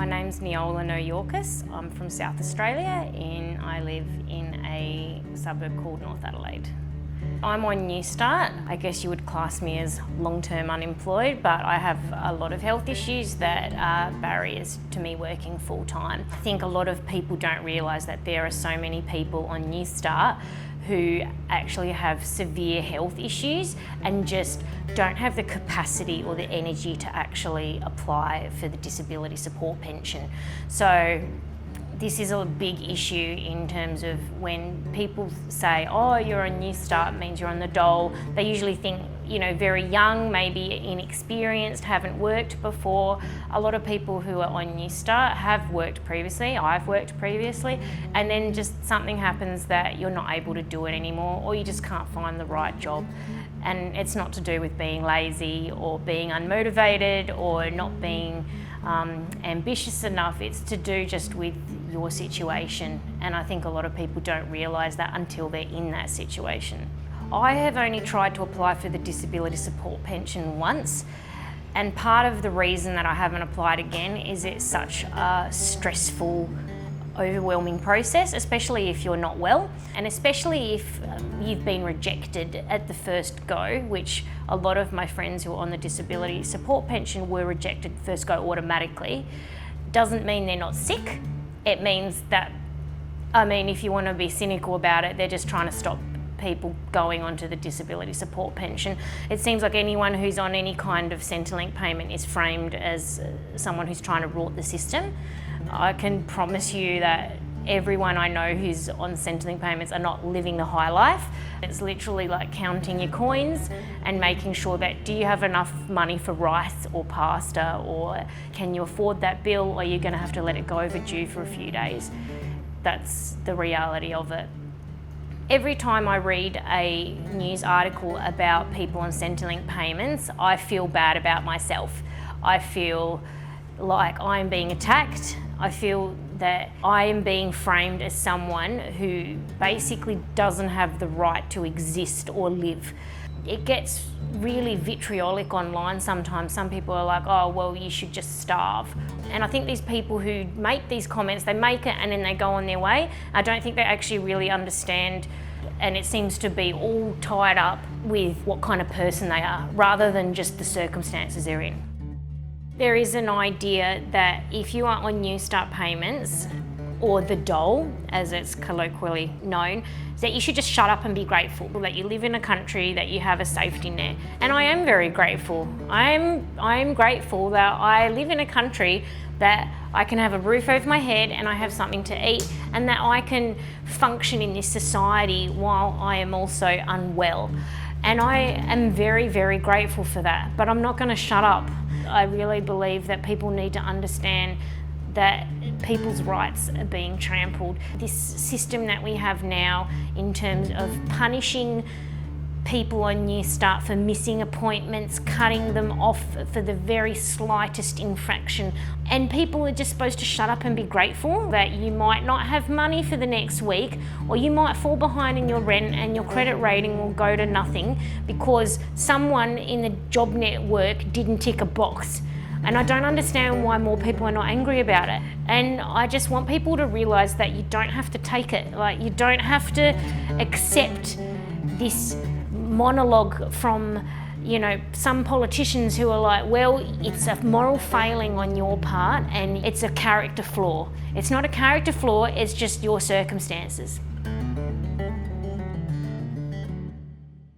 My name's Nijole Naujokas. I'm from South Australia and I live in a suburb called North Adelaide. I'm on Newstart. I guess you would class me as long-term unemployed, but I have a lot of health issues that are barriers to me working full-time. I think a lot of people don't realise that there are so many people on Newstart who actually have severe health issues and just don't have the capacity or the energy to actually apply for the disability support pension. So this is a big issue in terms of when people say, oh, you're on Newstart, means you're on the dole. They usually think, very young, maybe inexperienced, haven't worked before. A lot of people who are on Newstart have worked previously, I've worked previously, and then just something happens that you're not able to do it anymore, or you just can't find the right job. And it's not to do with being lazy or being unmotivated or not being ambitious enough. It's to do just with your situation, and I think a lot of people don't realise that until they're in that situation. I have only tried to apply for the disability support pension once, and part of the reason that I haven't applied again is it's such a stressful, overwhelming process, especially if you're not well, and especially if you've been rejected at the first go, which a lot of my friends who are on the disability support pension were rejected first go automatically. Doesn't mean they're not sick. It means that, if you want to be cynical about it, they're just trying to stop people going onto the disability support pension. It seems like anyone who's on any kind of Centrelink payment is framed as someone who's trying to rort the system. I can promise you that everyone I know who's on Centrelink payments are not living the high life. It's literally like counting your coins and making sure that, do you have enough money for rice or pasta, or can you afford that bill, or you're going to have to let it go overdue for a few days. That's the reality of it. Every time I read a news article about people on Centrelink payments, I feel bad about myself. I feel like I'm being attacked. I feel that I am being framed as someone who basically doesn't have the right to exist or live. It gets really vitriolic online sometimes. Some people are like, oh, well, you should just starve. And I think these people who make these comments, they make it and then they go on their way. I don't think they actually really understand, and it seems to be all tied up with what kind of person they are, rather than just the circumstances they're in. There is an idea that if you are on Newstart payments, or the dole, as it's colloquially known, that you should just shut up and be grateful that you live in a country, that you have a safety net. And I am very grateful. I'm grateful that I live in a country that I can have a roof over my head and I have something to eat, and that I can function in this society while I am also unwell. And I am very, very grateful for that, but I'm not going to shut up. I really believe that people need to understand that people's rights are being trampled. This system that we have now in terms of punishing people on Newstart for missing appointments, cutting them off for the very slightest infraction, and people are just supposed to shut up and be grateful that you might not have money for the next week, or you might fall behind in your rent and your credit rating will go to nothing because someone in the job network didn't tick a box. And I don't understand why more people are not angry about it. And I just want people to realise that you don't have to take it. You don't have to accept this monologue from, some politicians who are like, well, it's a moral failing on your part and it's a character flaw. It's not a character flaw, it's just your circumstances.